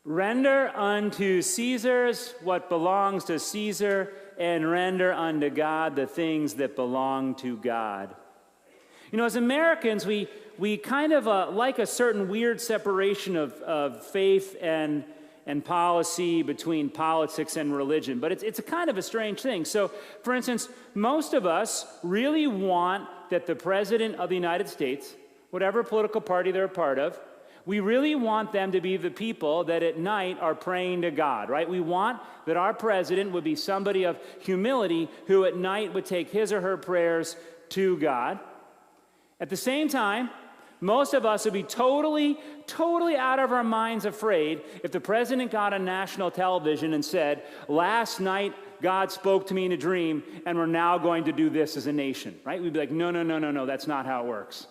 Render unto Caesar's what belongs to Caesar, and render unto God the things that belong to God. You know, as Americans, we kind of like a certain weird separation of faith and policy between politics and religion, but it's a kind of a strange thing. So, for instance, most of us really want that the President of the United States, whatever political party they're a part of, we really want them to be the people that at night are praying to God, right? We want that our president would be somebody of humility who at night would take his or her prayers to God. At the same time, most of us would be totally out of our minds afraid if the president got on national television and said, last night God spoke to me in a dream and we're now going to do this as a nation, right? We'd be like, no, that's not how it works.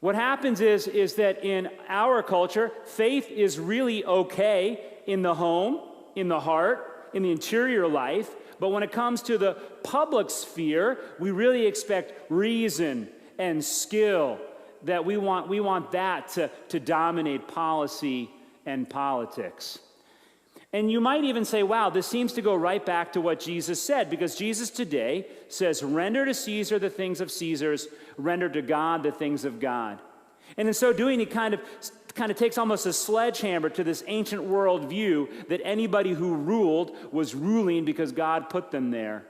What happens is that in our culture, faith is really okay in the home, in the heart, in the interior life, but when it comes to the public sphere, we really expect reason and skill, that we want that to dominate policy and politics. And you might even say, wow, this seems to go right back to what Jesus said, because Jesus today says, render to Caesar the things of Caesar's, render to God the things of God. And in so doing, he kind of takes almost a sledgehammer to this ancient world view that anybody who ruled was ruling because God put them there.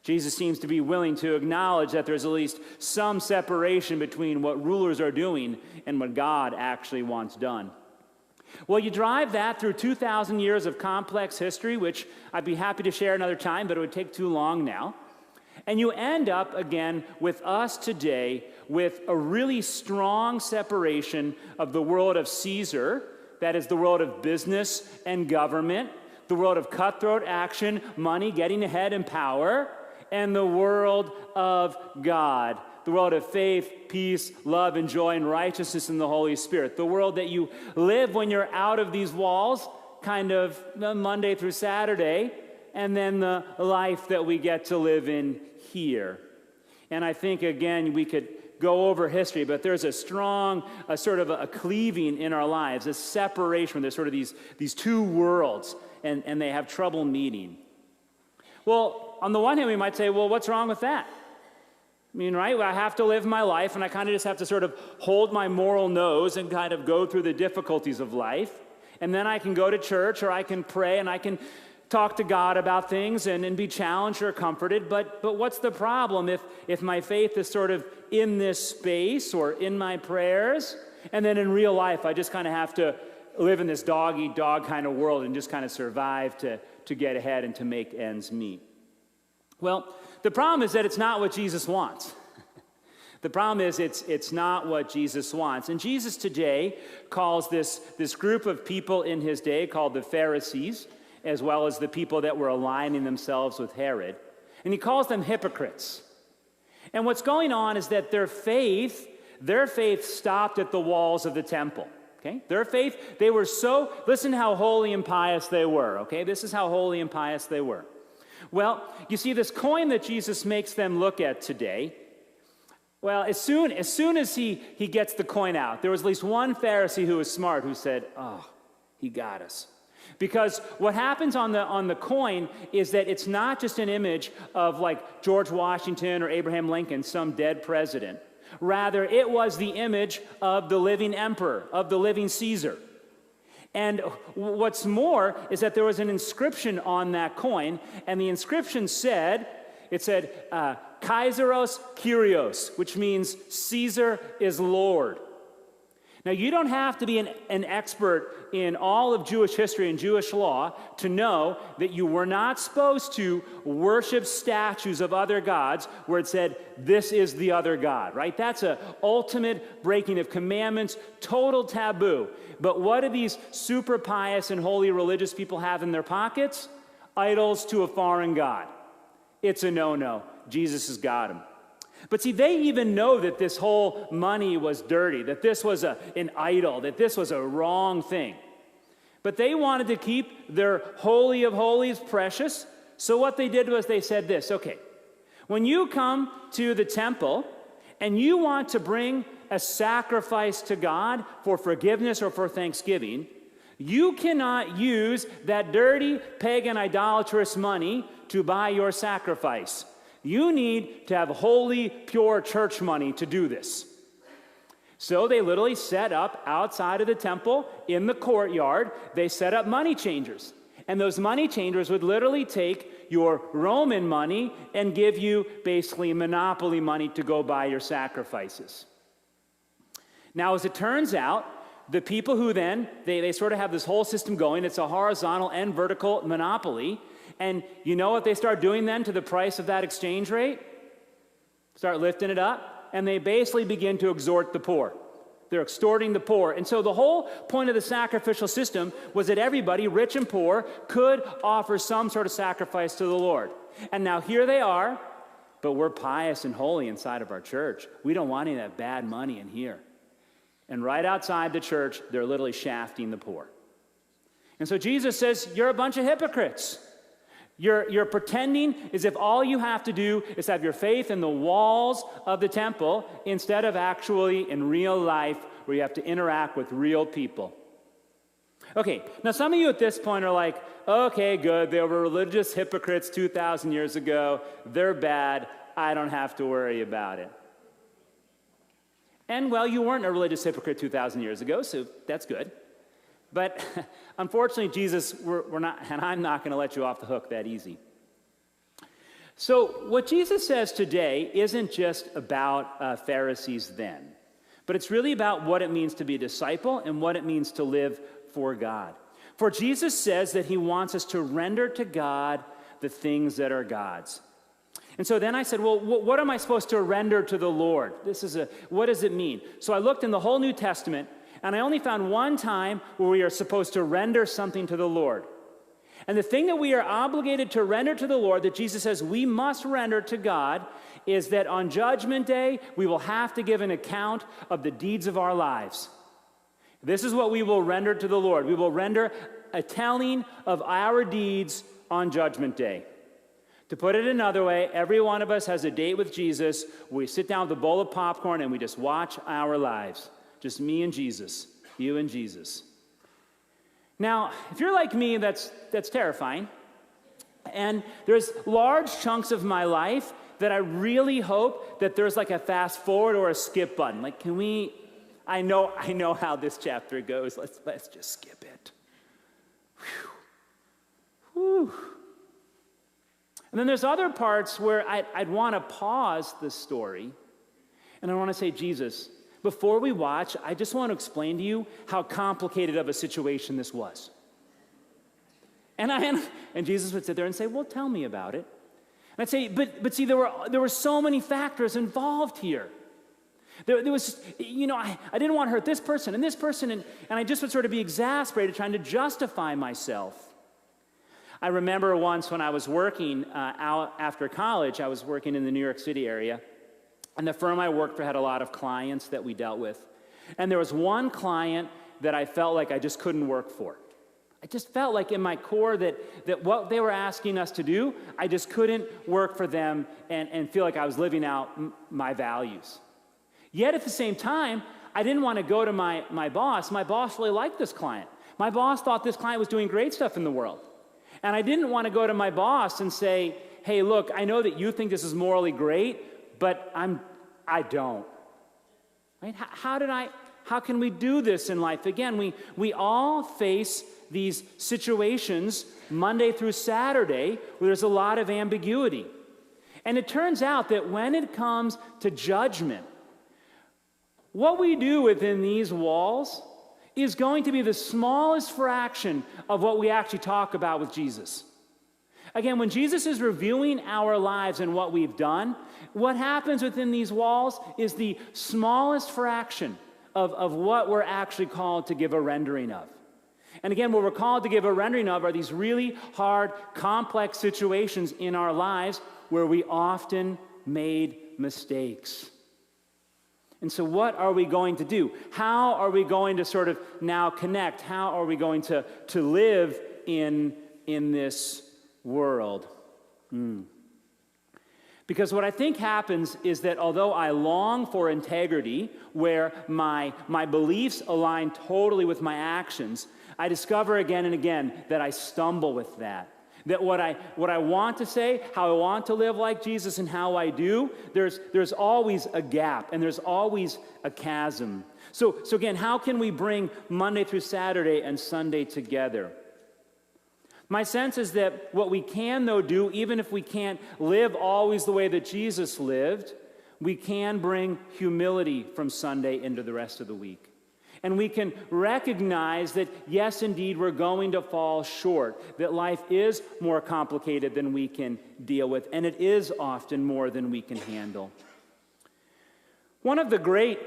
Jesus seems to be willing to acknowledge that there's at least some separation between what rulers are doing and what God actually wants done. Well, you drive that through 2,000 years of complex history, which I'd be happy to share another time, but it would take too long now. And you end up, again, with us today with a really strong separation of the world of Caesar, that is the world of business and government, the world of cutthroat action, money, getting ahead, and power, and the world of God, the world of faith, peace, love, and joy, and righteousness in the Holy Spirit, the world that you live when you're out of these walls, kind of Monday through Saturday, and then the life that we get to live in here. And I think, again, we could go over history, but there's a strong, sort of a cleaving in our lives, a separation. There's sort of these two worlds, and they have trouble meeting. Well, on the one hand, we might say, well, what's wrong with that? I mean, right, I have to live my life, and I kind of just have to sort of hold my moral nose and kind of go through the difficulties of life. And then I can go to church, or I can pray, and I can talk to God about things and be challenged or comforted. But what's the problem if my faith is sort of in this space or in my prayers, and then in real life I just kind of have to live in this dog-eat-dog kind of world and just kind of survive to get ahead and to make ends meet? Well, the problem is that it's not what Jesus wants. The problem is it's not what Jesus wants. And Jesus today calls this group of people in his day called the Pharisees, as well as the people that were aligning themselves with Herod. And he calls them hypocrites. And what's going on is that their faith stopped at the walls of the temple. Okay? Their faith, they were so, listen how holy and pious they were. Okay? This is how holy and pious they were. Well, you see this coin that Jesus makes them look at today. Well, as soon as he gets the coin out, there was at least one Pharisee who was smart who said, oh, he got us. Because what happens on the coin is that it's not just an image of like George Washington or Abraham Lincoln, some dead president. Rather, it was the image of the living emperor, of the living Caesar. And what's more is that there was an inscription on that coin, and the inscription said, Kaiseros Kyrios, which means Caesar is Lord. Now, you don't have to be an expert in all of Jewish history and Jewish law to know that you were not supposed to worship statues of other gods where it said, this is the other God, right? That's an ultimate breaking of commandments, total taboo. But what do these super pious and holy religious people have in their pockets? Idols to a foreign god. It's a no-no. Jesus has got them. But see, they even know that this whole money was dirty, that this was an idol, that this was a wrong thing. But they wanted to keep their holy of holies precious. So what they did was they said this, okay, when you come to the temple and you want to bring a sacrifice to God for forgiveness or for thanksgiving, You cannot use that dirty, pagan, idolatrous money to buy your sacrifice. You need to have holy, pure church money to do this. So they literally set up outside of the temple in the courtyard, they set up money changers. And those money changers would literally take your Roman money and give you basically monopoly money to go buy your sacrifices. Now, as it turns out, the people who then, they sort of have this whole system going. It's a horizontal and vertical monopoly. And you know what they start doing then to the price of that exchange rate? Start lifting it up, and they basically begin to extort the poor. They're extorting the poor. And so the whole point of the sacrificial system was that everybody, rich and poor, could offer some sort of sacrifice to the Lord. And now here they are, but we're pious and holy inside of our church. We don't want any of that bad money in here. And right outside the church, they're literally shafting the poor. And so Jesus says, you're a bunch of hypocrites. You're pretending as if all you have to do is have your faith in the walls of the temple instead of actually in real life where you have to interact with real people. Okay, now some of you at this point are like, okay, good, they were religious hypocrites 2,000 years ago. They're bad. I don't have to worry about it. And, well, you weren't a religious hypocrite 2,000 years ago, so that's good. But unfortunately, Jesus, we're not, and I'm not going to let you off the hook that easy. So what Jesus says today isn't just about Pharisees then, but it's really about what it means to be a disciple and what it means to live for God. For Jesus says that he wants us to render to God the things that are God's. And so then I said, well, what am I supposed to render to the Lord? What does it mean? So I looked in the whole New Testament, and I only found one time where we are supposed to render something to the Lord. And the thing that we are obligated to render to the Lord, that Jesus says we must render to God, is that on Judgment Day, we will have to give an account of the deeds of our lives. This is what we will render to the Lord. We will render a telling of our deeds on Judgment Day. To put it another way, every one of us has a date with Jesus. We sit down with a bowl of popcorn and we just watch our lives. Just me and Jesus, you and Jesus. Now, if you're like me, that's terrifying. And there's large chunks of my life that I really hope that there's like a fast forward or a skip button. Like, can we, I know how this chapter goes. Let's just skip it. Whew. Whew. And then there's other parts where I'd want to pause the story, and I want to say, Jesus, before we watch, I just want to explain to you how complicated of a situation this was. And Jesus would sit there and say, well, tell me about it. And I'd say, but see, there were so many factors involved here. There was, I didn't want to hurt this person, and I just would sort of be exasperated trying to justify myself. I remember once when I was working out after college, I was working in the New York City area, and the firm I worked for had a lot of clients that we dealt with. And there was one client that I felt like I just couldn't work for. I just felt like in my core that what they were asking us to do, I just couldn't work for them and feel like I was living out my values. Yet at the same time, I didn't want to go to my boss. My boss really liked this client. My boss thought this client was doing great stuff in the world. And I didn't want to go to my boss and say, hey, look, I know that you think this is morally great, but I don't. Right? How can we do this in life? Again, we all face these situations Monday through Saturday where there's a lot of ambiguity. And it turns out that when it comes to judgment, what we do within these walls is going to be the smallest fraction of what we actually talk about with Jesus. Again, when Jesus is reviewing our lives and what we've done, what happens within these walls is the smallest fraction of what we're actually called to give a rendering of. And again, what we're called to give a rendering of are these really hard, complex situations in our lives where we often made mistakes. And so what are we going to do? How are we going to sort of now connect? How are we going to live in this world? Because what I think happens is that although I long for integrity, where my beliefs align totally with my actions, I discover again and again that I stumble with that. That what I want to say, how I want to live like Jesus and how I do, there's always a gap and there's always a chasm. So again, how can we bring Monday through Saturday and Sunday together? My sense is that what we can, though, do, even if we can't live always the way that Jesus lived, we can bring humility from Sunday into the rest of the week. And we can recognize that, yes, indeed, we're going to fall short, that life is more complicated than we can deal with, and it is often more than we can handle. One of the great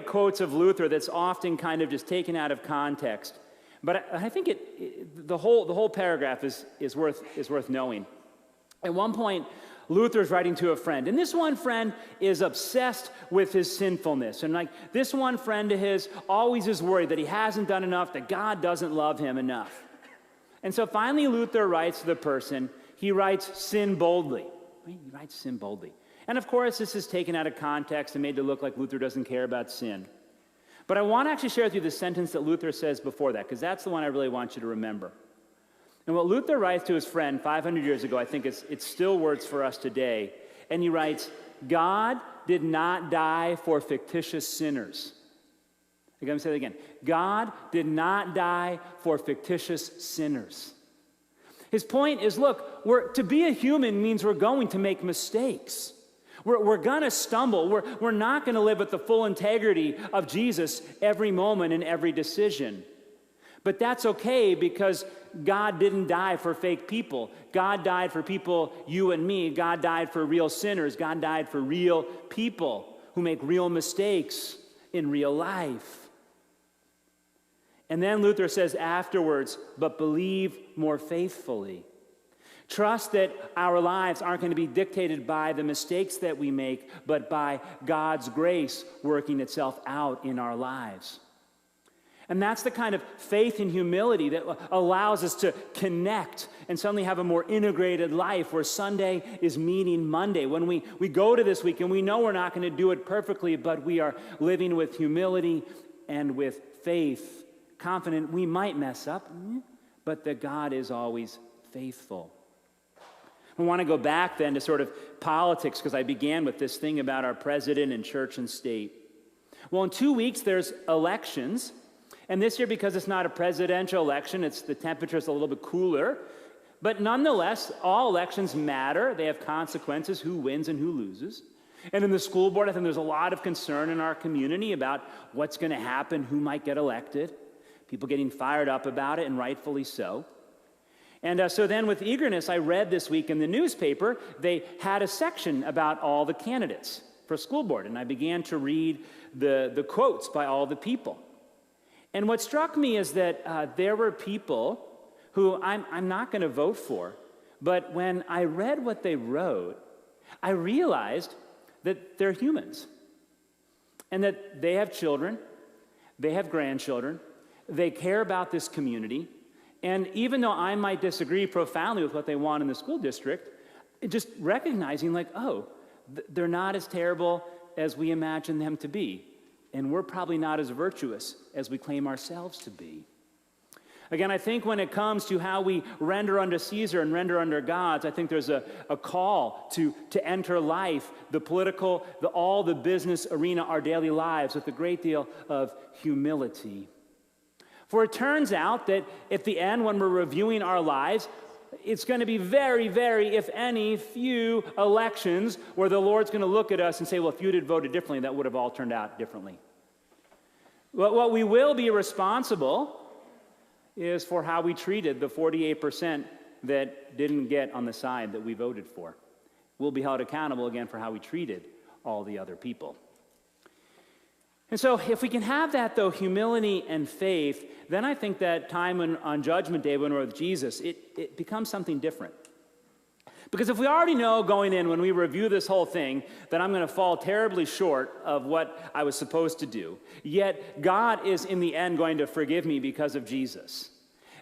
quotes of Luther that's often kind of just taken out of context, but I think the whole paragraph is worth knowing. At one point, Luther's writing to a friend, and this one friend is obsessed with his sinfulness. And like this one friend of his always is worried that he hasn't done enough, that God doesn't love him enough. And so finally Luther writes to the person, he writes, "Sin boldly." He writes, "Sin boldly." And of course, this is taken out of context and made to look like Luther doesn't care about sin. But I want to actually share with you the sentence that Luther says before that, because that's the one I really want you to remember. And what Luther writes to his friend 500 years ago, I think it's still words for us today. And he writes, "God did not die for fictitious sinners." I'm going to say that again. God did not die for fictitious sinners. His point is, look, to be a human means we're going to make mistakes. We're going to stumble. We're not going to live with the full integrity of Jesus every moment and every decision. But that's okay because God didn't die for fake people. God died for people, you and me. God died for real sinners. God died for real people who make real mistakes in real life. And then Luther says afterwards, "But believe more faithfully." Trust that our lives aren't going to be dictated by the mistakes that we make, but by God's grace working itself out in our lives. And that's the kind of faith and humility that allows us to connect and suddenly have a more integrated life where Sunday is meeting Monday. When we go to this week and we know we're not going to do it perfectly, but we are living with humility and with faith, confident we might mess up, but that God is always faithful. I want to go back then to sort of politics, because I began with this thing about our president and church and state. Well, in 2 weeks, there's elections. And this year, because it's not a presidential election, the temperature's a little bit cooler. But nonetheless, all elections matter. They have consequences, who wins and who loses. And in the school board, I think there's a lot of concern in our community about what's going to happen, who might get elected. People getting fired up about it, and rightfully so. And so then with eagerness, I read this week in the newspaper, they had a section about all the candidates for school board. And I began to read the quotes by all the people. And what struck me is that there were people who I'm not going to vote for, but when I read what they wrote, I realized that they're humans and that they have children, they have grandchildren, they care about this community, and even though I might disagree profoundly with what they want in the school district, just recognizing they're not as terrible as we imagine them to be. And we're probably not as virtuous as we claim ourselves to be. Again, I think when it comes to how we render unto Caesar and render unto God, I think there's a call to enter life, the political, all the business arena, our daily lives, with a great deal of humility. For it turns out that at the end, when we're reviewing our lives, it's going to be very, very, if any, few elections where the Lord's going to look at us and say, well, if you had voted differently, that would have all turned out differently. What we will be responsible is for how we treated the 48% that didn't get on the side that we voted for. We'll be held accountable again for how we treated all the other people. And so if we can have that, though, humility and faith, then I think that time on Judgment Day when we're with Jesus, it becomes something different. Because if we already know going in when we review this whole thing that I'm going to fall terribly short of what I was supposed to do, yet God is in the end going to forgive me because of Jesus,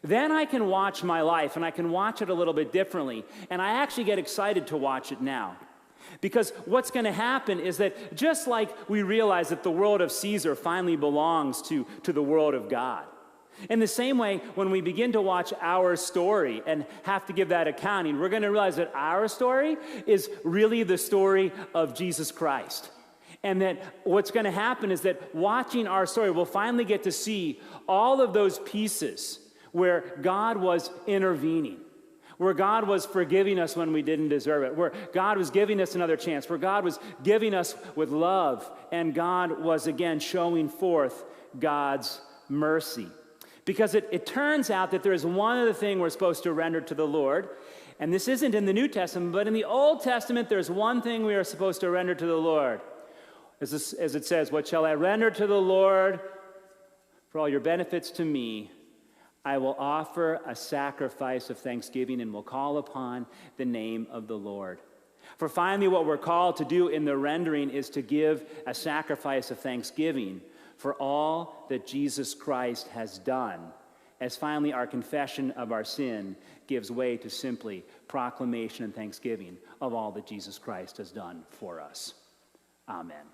then I can watch my life, and I can watch it a little bit differently. And I actually get excited to watch it now. Because what's going to happen is that just like we realize that the world of Caesar finally belongs to the world of God, in the same way, when we begin to watch our story and have to give that accounting, we're going to realize that our story is really the story of Jesus Christ. And that what's going to happen is that watching our story, we'll finally get to see all of those pieces where God was intervening, where God was forgiving us when we didn't deserve it, where God was giving us another chance, where God was giving us with love, and God was again showing forth God's mercy. Because it turns out that there is one other thing we're supposed to render to the Lord, and this isn't in the New Testament, but in the Old Testament, there's one thing we are supposed to render to the Lord. As it says, "What shall I render to the Lord for all your benefits to me? I will offer a sacrifice of thanksgiving and will call upon the name of the Lord." For finally, what we're called to do in the rendering is to give a sacrifice of thanksgiving for all that Jesus Christ has done, as finally our confession of our sin gives way to simply proclamation and thanksgiving of all that Jesus Christ has done for us. Amen.